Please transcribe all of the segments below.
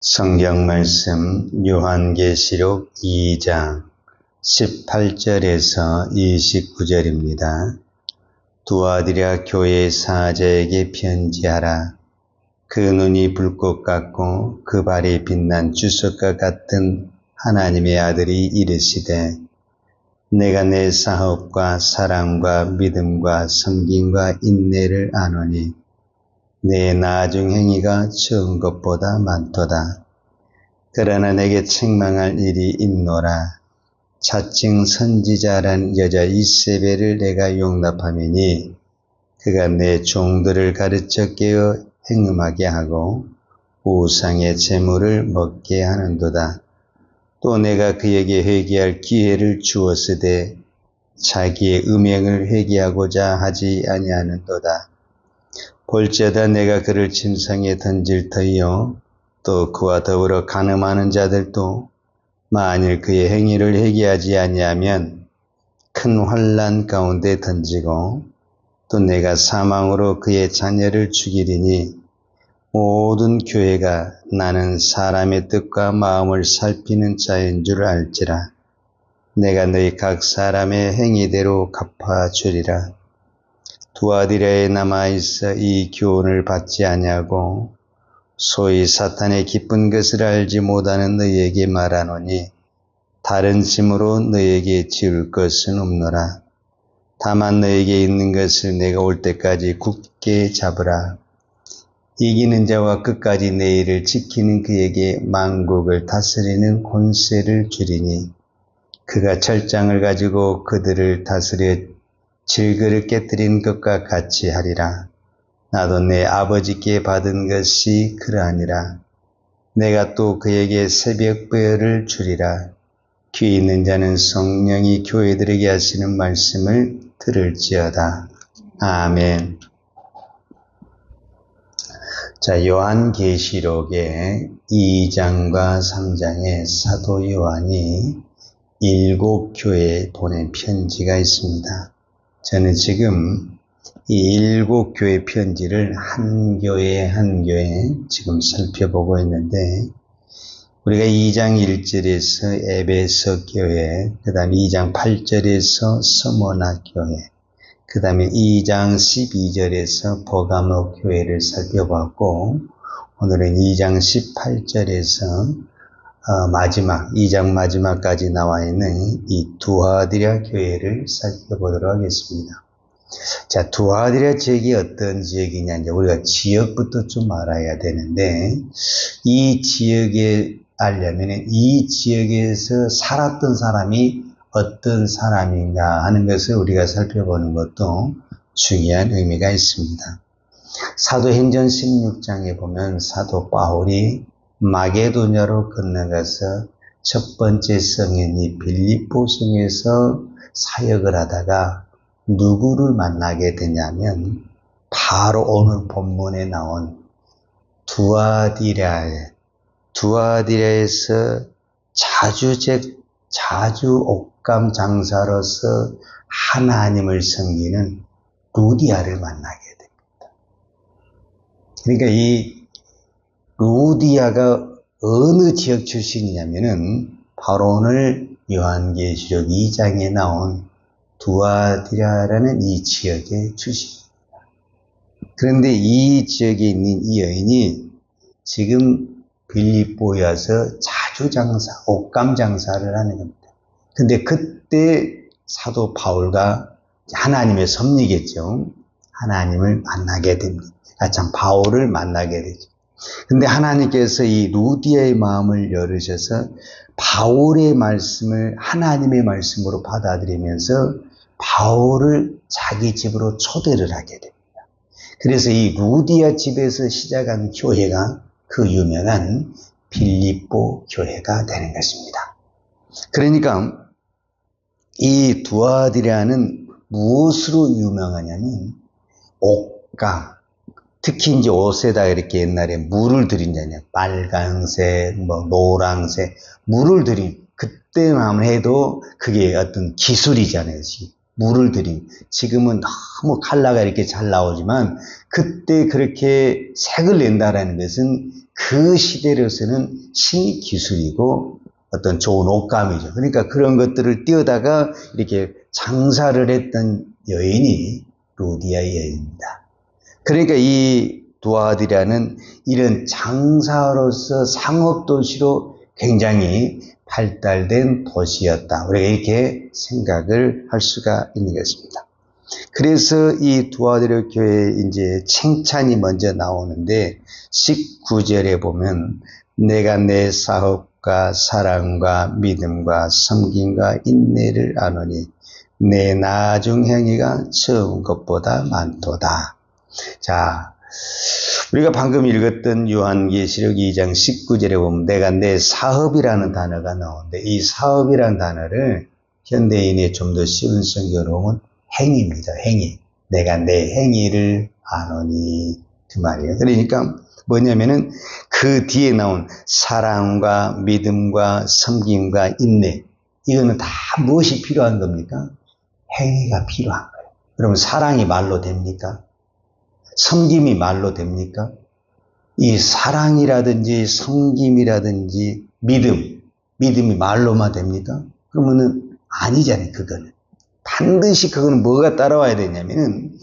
성경 말씀 요한계시록 2장 18절에서 29절입니다. 두아디라 교회 사자에게 편지하라. 그 눈이 불꽃 같고 그 발이 빛난 주석과 같은 하나님의 아들이 이르시되, 내가 내 사업과 사랑과 믿음과 섬김과 인내를 아노니 내 나중 행위가 처음 것보다 많도다. 그러나 내게 책망할 일이 있노라. 자칭 선지자란 여자 이세벨을 내가 용납하미니 그가 내 종들을 가르쳐 깨어 행음하게 하고 우상의 재물을 먹게 하는도다. 또 내가 그에게 회개할 기회를 주었으되 자기의 음행을 회개하고자 하지 아니하는도다. 볼지어다 내가 그를 침상에 던질 터이요 또 그와 더불어 간음하는 자들도 만일 그의 행위를 회개하지 아니하면 큰 환난 가운데 던지고, 또 내가 사망으로 그의 자녀를 죽이리니 모든 교회가 나는 사람의 뜻과 마음을 살피는 자인 줄 알지라. 내가 너희 각 사람의 행위대로 갚아주리라. 두아디라에 남아있어 이 교훈을 받지 아니하고 소위 사탄의 기쁜 것을 알지 못하는 너희에게 말하노니 다른 짐으로 너희에게 지울 것은 없노라. 다만 너희에게 있는 것을 내가 올 때까지 굳게 잡으라. 이기는 자와 끝까지 내 일을 지키는 그에게 만국을 다스리는 권세를 주리니 그가 철장을 가지고 그들을 다스려 질그를 깨뜨린 것과 같이 하리라. 나도 내 아버지께 받은 것이 그러하니라. 내가 또 그에게 새벽별을 주리라. 귀 있는 자는 성령이 교회들에게 하시는 말씀을 들을지어다. 아멘. 자, 요한계시록의 2장과 3장에 사도 요한이 7 교회에 보낸 편지가 있습니다. 저는 지금 이 7 교회 편지를 한 교회 한 교회 지금 살펴보고 있는데, 우리가 2장 1절에서 에베소 교회, 그 다음에 2장 8절에서 스모나 교회, 그 다음에 2장 12절에서 버가모 교회를 살펴봤고, 오늘은 2장 18절에서 마지막, 2장 마지막까지 나와 있는 이 두아디라 교회를 살펴보도록 하겠습니다. 자, 두아디라 지역이 어떤 지역이냐, 이제 우리가 지역부터 좀 알아야 되는데, 이 지역에 알려면 이 지역에서 살았던 사람이 어떤 사람인가 하는 것을 우리가 살펴보는 것도 중요한 의미가 있습니다. 사도행전 16장에 보면 사도 바울이 마게도냐로 건너가서 첫 번째 성인 빌립보 성에서 사역을 하다가 누구를 만나게 되냐면 바로 오늘 본문에 나온 두아디라에서 자주 옥감 장사로서 하나님을 섬기는 루디아를 만나게 됩니다. 그러니까 이 루디아가 어느 지역 출신이냐면은 바로 오늘 요한계시록 2장에 나온 두아디라라는 이 지역의 출신입니다. 그런데 이 지역에 있는 이 여인이 지금 빌립보에 와서 옷감 장사를 하는 겁니다. 근데 그때 사도 바울과 하나님의 섭리겠죠. 하나님을 만나게 됩니다. 바울을 만나게 되죠. 근데 하나님께서 이 루디아의 마음을 열으셔서 바울의 말씀을 하나님의 말씀으로 받아들이면서 바울을 자기 집으로 초대를 하게 됩니다. 그래서 이 루디아 집에서 시작한 교회가 그 유명한 빌립보 교회가 되는 것입니다. 그러니까 이 두아디라는 무엇으로 유명하냐면 옷감, 특히 이제 옷에다 이렇게 옛날에 물을 들인다냐, 빨강색, 노랑색, 물을 들인, 그때만 해도 그게 어떤 기술이잖아요. 물을 들인, 지금은 너무 컬러가 이렇게 잘 나오지만 그때 그렇게 색을 낸다라는 것은 그 시대로서는 신기술이고 어떤 좋은 옷감이죠. 그러니까 그런 것들을 띄어다가 이렇게 장사를 했던 여인이 루디아 여인입니다. 그러니까 이 두아디라는 이런 장사로서 상업도시로 굉장히 발달된 도시였다. 우리가 이렇게 생각을 할 수가 있는 것입니다. 그래서 이 두아디라 교회에 이제 칭찬이 먼저 나오는데 19절에 보면 내가 내 사업과 사랑과 믿음과 섬김과 인내를 아노니 내 나중 행위가 처음 것보다 많도다. 자, 우리가 방금 읽었던 요한계시록 2장 19절에 보면 내가 내 사업이라는 단어가 나오는데 이 사업이라는 단어를 현대인의 좀 더 쉬운 성경으로 보면 행위입니다. 행위. 내가 내 행위를 아노니 그 말이에요. 그러니까 뭐냐면은 그 뒤에 나온 사랑과 믿음과 섬김과 인내 이거는 다 무엇이 필요한 겁니까? 행위가 필요한 거예요. 그러면 사랑이 말로 됩니까? 섬김이 말로 됩니까? 이 사랑이라든지 섬김이라든지 믿음이 말로만 됩니까? 그러면은 아니잖아요, 그거는. 반드시 그거는 뭐가 따라와야 되냐면은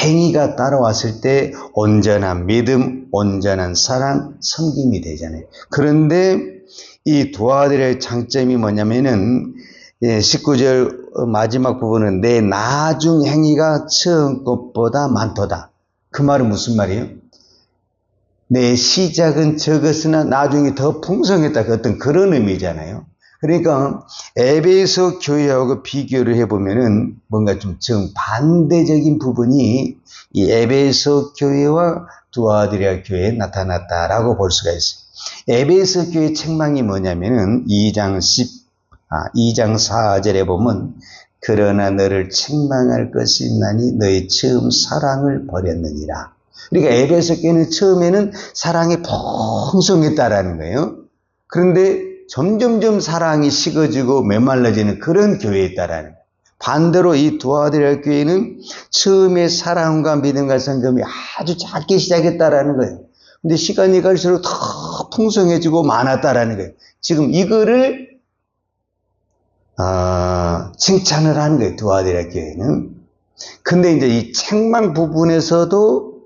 행위가 따라왔을 때 온전한 믿음, 온전한 사랑, 섬김이 되잖아요. 그런데 이 두아들의 장점이 뭐냐면은 19절 마지막 부분은 내 나중 행위가 처음 것보다 많도다. 그 말은 무슨 말이에요? 내 시작은 적었으나 나중에 더 풍성했다. 어떤 그런 의미잖아요. 그러니까 에베소 교회하고 비교를 해보면은 뭔가 좀 정반대적인 부분이 이 에베소 교회와 두아디라 교회에 나타났다라고 볼 수가 있어요. 에베소 교회 책망이 뭐냐면은 2장 4절에 보면 그러나 너를 책망할 것이 있나니 너의 처음 사랑을 버렸느니라. 그러니까 에베소 교회는 처음에는 사랑이 풍성했다라는 거예요. 그런데 점점점 사랑이 식어지고 메말라지는 그런 교회였다라는 거예요. 반대로 이 두아디라 교회는 처음에 사랑과 믿음과 섬김이 아주 작게 시작했다라는 거예요. 근데 시간이 갈수록 더 풍성해지고 많았다라는 거예요. 지금 이거를 칭찬을 하는 거예요. 두아디라 교회는. 근데 이제 이 책망 부분에서도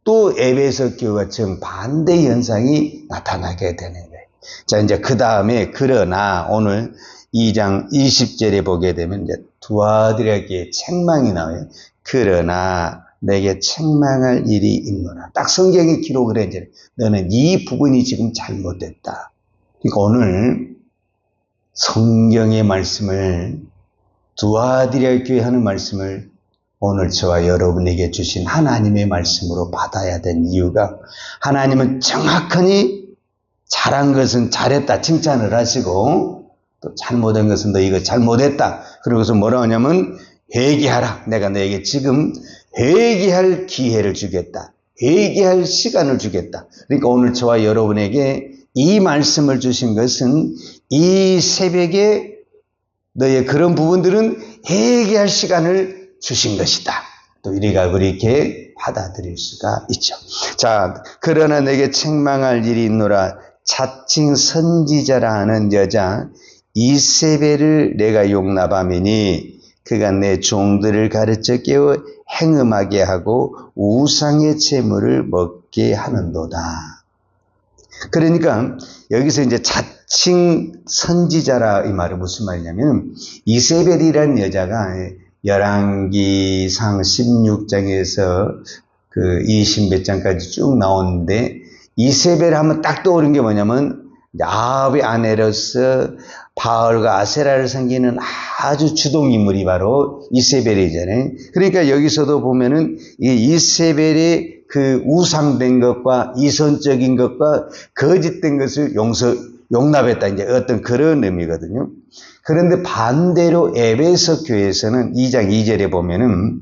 또 에베소 교회와 정반대 현상이 나타나게 되는 거예요. 자, 이제 그 다음에 그러나 오늘 2장 20절에 보게 되면 이제 두아디라 교회의 책망이 나와요. 그러나 내게 책망할 일이 있노라. 딱 성경에 기록을 해줘. 너는 이 부분이 지금 잘못됐다. 그러니까 오늘 성경의 말씀을 두아디라 교회 하는 말씀을 오늘 저와 여러분에게 주신 하나님의 말씀으로 받아야 된 이유가 하나님은 정확하니 잘한 것은 잘했다 칭찬을 하시고 또 잘못한 것은 너 이거 잘못했다. 그러고서 뭐라 하냐면 회개하라. 내가 너에게 지금 회개할 기회를 주겠다. 회개할 시간을 주겠다. 그러니까 오늘 저와 여러분에게 이 말씀을 주신 것은 이 새벽에 너의 그런 부분들은 회개할 시간을 주신 것이다. 또 우리가 그렇게 받아들일 수가 있죠. 자, 그러나 내게 책망할 일이 있노라. 자칭 선지자라 하는 여자 이세벨을 내가 용납하미니 그가 내 종들을 가르쳐 깨워 행음하게 하고 우상의 재물을 먹게 하는도다. 그러니까 여기서 이제 자칭 선지자라 이 말은 무슨 말이냐면 이세벨이라는 여자가 열왕기상 16장에서 그 20 몇 장까지 쭉 나오는데 이세벨 하면 딱 떠오른 게 뭐냐면 아합의 아내로서 바알과 아세라를 섬기는 아주 주동인물이 바로 이세벨이잖아요. 그러니까 여기서도 보면은 이 이세벨의 그 우상된 것과 이선적인 것과 거짓된 것을 용납했다. 이제 어떤 그런 의미거든요. 그런데 반대로 에베소 교회에서는 2장 2절에 보면은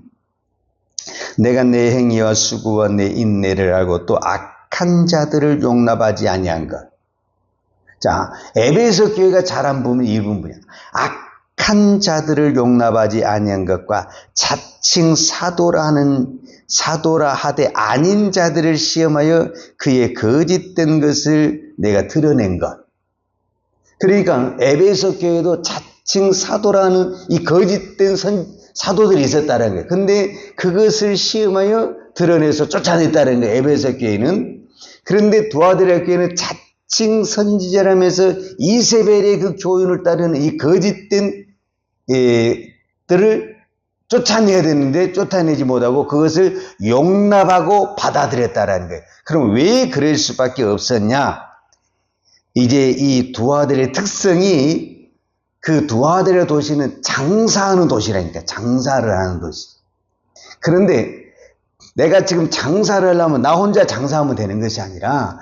내가 내 행위와 수고와 내 인내를 알고 또 악한 자들을 용납하지 아니한 것. 자, 에베소 교회가 잘한 부분이 이 부분이야. 악한 자들을 용납하지 아니한 것과 자칭 사도라 하되 아닌 자들을 시험하여 그의 거짓된 것을 내가 드러낸 것. 그러니까 에베소 교회도 자칭 사도라는 이 거짓된 사도들이 있었다는 거예요. 근데 그것을 시험하여 드러내서 쫓아냈다는 거예요. 에베소 교회는. 그런데 두아디라 교회는 자칭 선지자라면서 이세벨의 그 교훈을 따르는 이 거짓된 들을 쫓아내야 되는데 쫓아내지 못하고 그것을 용납하고 받아들였다라는 거예요. 그럼 왜 그럴 수밖에 없었냐? 이제 이 두아들의 특성이 그 두아들의 도시는 장사하는 도시라니까. 장사를 하는 도시. 그런데 내가 지금 장사를 하려면 나 혼자 장사하면 되는 것이 아니라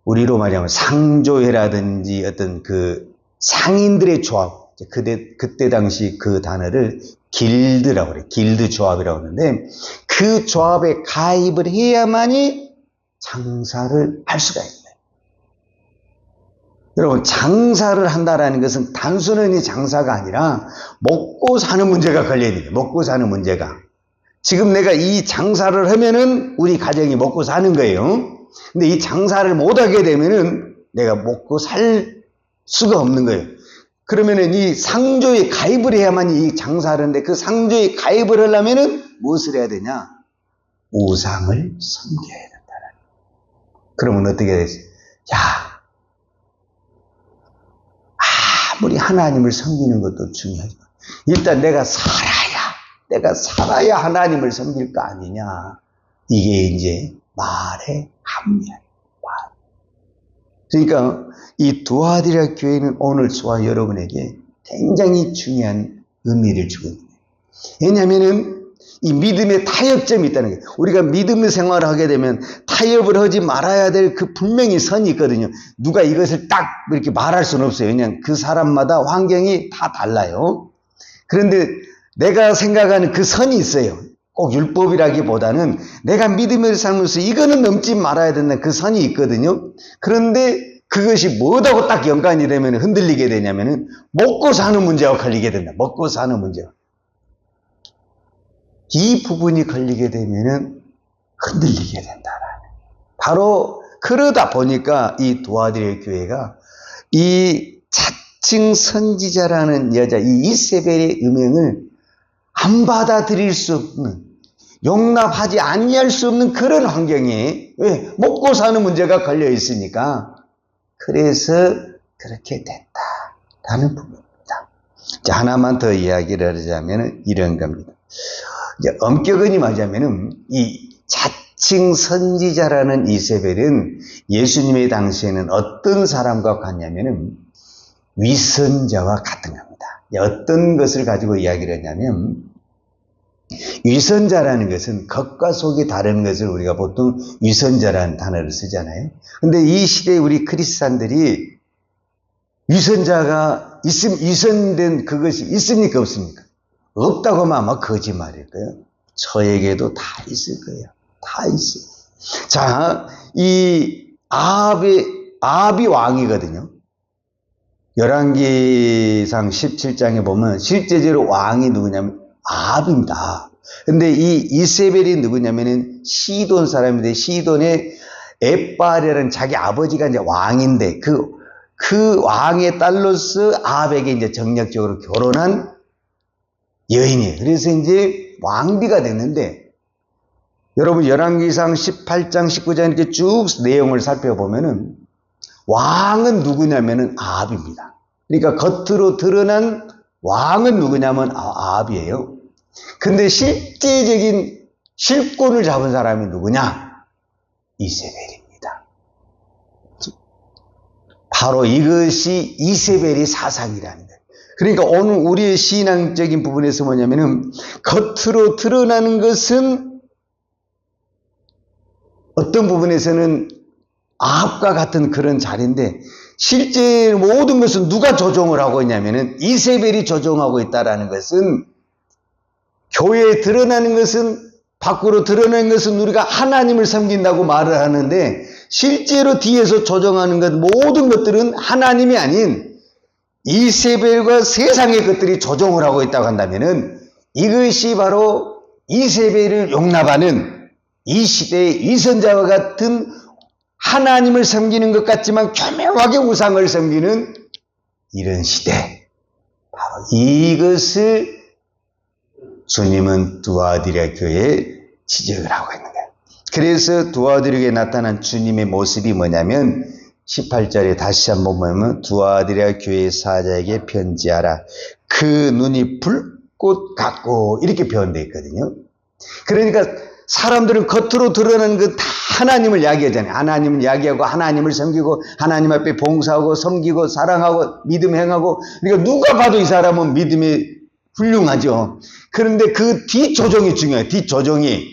우리로 말하면 상조회라든지 어떤 그 상인들의 조합. 그때 당시 그 단어를 길드라고 그래요. 길드 조합이라고 하는데 그 조합에 가입을 해야만이 장사를 할 수가 있는 거예요. 여러분, 장사를 한다라는 것은 단순히 장사가 아니라 먹고 사는 문제가 걸려있는 거예요. 먹고 사는 문제가. 지금 내가 이 장사를 하면은 우리 가정이 먹고 사는 거예요. 근데 이 장사를 못하게 되면은 내가 먹고 살 수가 없는 거예요. 그러면은 이 상조에 가입을 해야만 이 장사를 하는데 그 상조에 가입을 하려면은 무엇을 해야 되냐? 우상을 섬겨야 된다는. 그러면 어떻게 되지? 야, 아무리 하나님을 섬기는 것도 중요하지만 일단 내가 살아야 하나님을 섬길 거 아니냐. 이게 이제 말의 합리야. 그러니까 이 두아디라 교회는 오늘 저와 여러분에게 굉장히 중요한 의미를 주고 있는 거예요. 왜냐하면은 이 믿음의 타협점이 있다는 거예요. 우리가 믿음의 생활을 하게 되면 타협을 하지 말아야 될 그 분명히 선이 있거든요. 누가 이것을 딱 이렇게 말할 수는 없어요. 왜냐하면 그 사람마다 환경이 다 달라요. 그런데 내가 생각하는 그 선이 있어요. 꼭 율법이라기보다는 내가 믿음을 살면서 이거는 넘지 말아야 된다는 그 선이 있거든요. 그런데 그것이 뭐하고 딱 연관이 되면 흔들리게 되냐면은 먹고 사는 문제와 걸리게 된다. 먹고 사는 문제와. 이 부분이 걸리게 되면은 흔들리게 된다. 바로 그러다 보니까 이 두아디라 교회가 이 자칭 선지자라는 여자, 이 이세벨의 음행을 안 받아들일 수 없는, 용납하지 아니할 수 없는 그런 환경에 왜? 먹고 사는 문제가 걸려 있으니까 그래서 그렇게 됐다라는 부분입니다. 자, 하나만 더 이야기를 하자면 이런 겁니다. 이제 엄격히 말하자면은 이 자칭 선지자라는 이세벨은 예수님의 당시에는 어떤 사람과 같냐면은 위선자와 같은 겁니다. 어떤 것을 가지고 이야기를 했냐면 위선자라는 것은 겉과 속이 다른 것을 우리가 보통 위선자라는 단어를 쓰잖아요. 근데 이 시대에 우리 크리스찬들이 위선자가 위선된 그것이 있습니까? 없습니까? 없다고 하면 거짓말일 거예요. 저에게도 다 있을 거예요. 다 있어요. 자, 이 아합이 왕이거든요. 열왕기상 17장에 보면 실제적으로 왕이 누구냐면 아합입니다. 근데 이 이세벨이 누구냐면은 시돈 사람인데 시돈의 엣발이라는 자기 아버지가 이제 왕인데 그 왕의 딸로서 아합에게 이제 정략적으로 결혼한 여인이에요. 그래서 이제 왕비가 됐는데 여러분 열왕기상 18장 19장 이렇게 쭉 내용을 살펴보면은 왕은 누구냐면은 아합입니다. 그러니까 겉으로 드러난 왕은 누구냐면 아합이에요. 근데 실제적인 실권을 잡은 사람이 누구냐? 이세벨입니다. 바로 이것이 이세벨의 사상이라는 거예요. 그러니까 오늘 우리의 신앙적인 부분에서 뭐냐면은 겉으로 드러나는 것은 어떤 부분에서는 아합과 같은 그런 자리인데 실제 모든 것은 누가 조종을 하고 있냐면은 이세벨이 조종하고 있다라는 것은 교회에 드러나는 것은 밖으로 드러나는 것은 우리가 하나님을 섬긴다고 말을 하는데 실제로 뒤에서 조종하는 것 모든 것들은 하나님이 아닌 이세벨과 세상의 것들이 조종을 하고 있다고 한다면은 이것이 바로 이세벨을 용납하는 이 시대의 위선자와 같은 하나님을 섬기는 것 같지만 교묘하게 우상을 섬기는 이런 시대, 바로 이것을 주님은 두아디라 교회에 지적을 하고 있는 거예요. 그래서 두아디라 교회에 나타난 주님의 모습이 뭐냐면 18절에 다시 한번 보면 두아디라 교회 사자에게 편지하라. 그 눈이 불꽃 같고 이렇게 표현되어 있거든요. 그러니까 사람들은 겉으로 드러나는 그 다 하나님을 이야기하잖아요. 하나님을 이야기하고 하나님을 섬기고 하나님 앞에 봉사하고 섬기고 사랑하고 믿음 행하고, 그러니까 누가 봐도 이 사람은 믿음이 훌륭하죠. 그런데 그 뒷조정이 중요해요. 뒷조정이.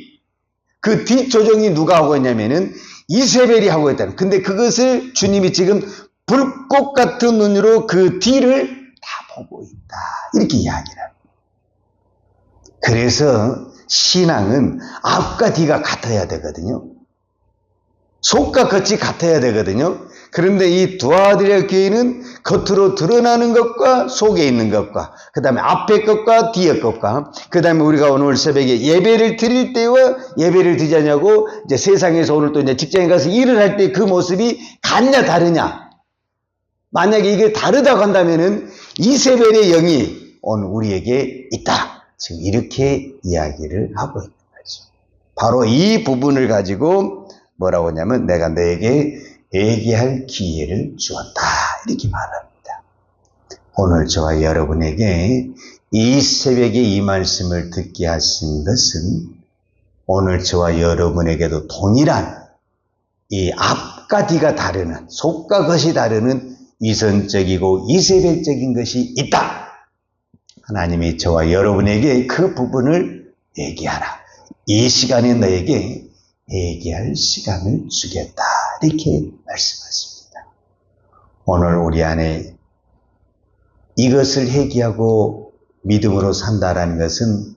그 뒷조정이 누가 하고 있냐면은 이세벨이 하고 있다는. 근데 그것을 주님이 지금 불꽃 같은 눈으로 그 뒤를 다 보고 있다. 이렇게 이야기를 합니다. 그래서 신앙은 앞과 뒤가 같아야 되거든요. 속과 겉이 같아야 되거든요. 그런데 이 두아디라 교회는 겉으로 드러나는 것과 속에 있는 것과, 그 다음에 앞에 것과 뒤에 것과, 그 다음에 우리가 오늘 새벽에 예배를 드릴 때와 예배를 드리지 않냐고, 이제 세상에서 오늘 또 이제 직장에 가서 일을 할 때 그 모습이 같냐 다르냐. 만약에 이게 다르다고 한다면은 이세벨의 영이 오늘 우리에게 있다. 지금 이렇게 이야기를 하고 있는 거죠. 바로 이 부분을 가지고 뭐라고 하냐면 내가 너에게 얘기할 기회를 주었다. 이렇게 말합니다. 오늘 저와 여러분에게 이 새벽에 이 말씀을 듣게 하신 것은 오늘 저와 여러분에게도 동일한 이 앞과 뒤가 다르는, 속과 겉이 다르는 위선적이고 이세벨적인 것이 있다. 하나님이 저와 여러분에게 그 부분을 얘기하라. 이 시간에 너에게 얘기할 시간을 주겠다. 이렇게 말씀하십니다. 오늘 우리 안에 이것을 회개하고 믿음으로 산다라는 것은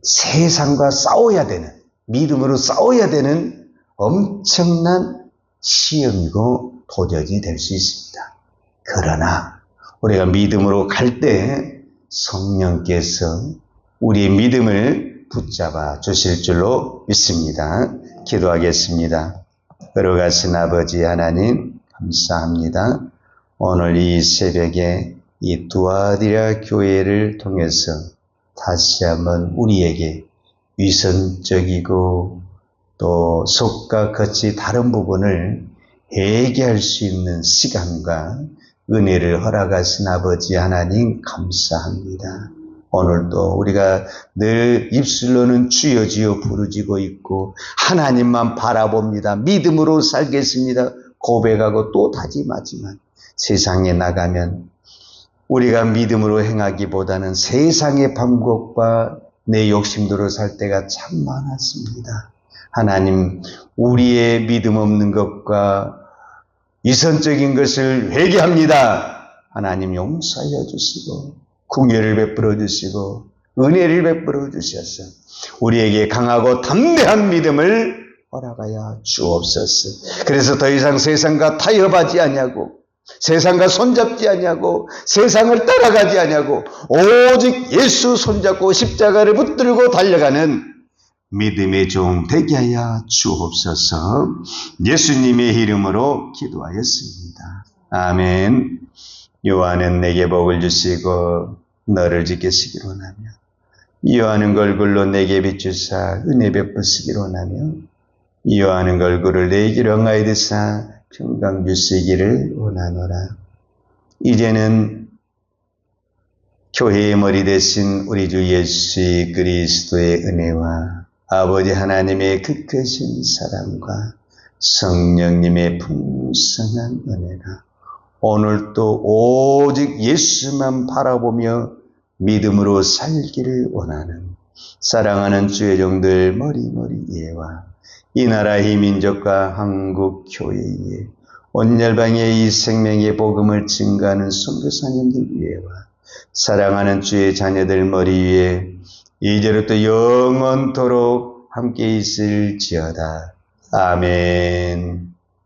세상과 싸워야 되는, 믿음으로 싸워야 되는 엄청난 시험이고 도전이 될 수 있습니다. 그러나 우리가 믿음으로 갈 때 성령께서 우리의 믿음을 붙잡아 주실 줄로 믿습니다. 기도하겠습니다. 걸어가신 아버지 하나님 감사합니다. 오늘 이 새벽에 이 두아디라 교회를 통해서 다시 한번 우리에게 위선적이고 또 속과 겉이 다른 부분을 회개할 수 있는 시간과 은혜를 허락하신 아버지 하나님 감사합니다. 오늘도 우리가 늘 입술로는 주여 주여 부르짖고 있고 하나님만 바라봅니다. 믿음으로 살겠습니다. 고백하고 또 다짐하지만 세상에 나가면 우리가 믿음으로 행하기보다는 세상의 방법과 내 욕심대로 살 때가 참 많았습니다. 하나님, 우리의 믿음 없는 것과 위선적인 것을 회개합니다. 하나님 용서해 주시고 긍휼을 베풀어 주시고 은혜를 베풀어 주셔서 우리에게 강하고 담대한 믿음을 허락하여 주옵소서. 그래서 더 이상 세상과 타협하지 아니하고 세상과 손잡지 아니하고 세상을 따라가지 아니하고 오직 예수 손잡고 십자가를 붙들고 달려가는 믿음의 종 되게 하여 주옵소서. 예수님의 이름으로 기도하였습니다. 아멘. 요한은 내게 복을 주시고 너를 지키시기로 원하며 요한은 얼굴로 내게 비추사 은혜 베푸시기로 원하며 요한은 얼굴을 내기로 응하여 드사 평강 주시기를 원하노라. 이제는 교회의 머리 되신 우리 주 예수 그리스도의 은혜와 아버지 하나님의 그 크신 사랑과 성령님의 풍성한 은혜가 오늘도 오직 예수만 바라보며 믿음으로 살기를 원하는 사랑하는 주의 종들 머리머리 예와 이 나라의 민족과 한국 교회에 온 열방의 이 생명의 복음을 증거하는 선교사님들 위에와 사랑하는 주의 자녀들 머리 위에 이제부터 영원토록 함께 있을지어다. 아멘.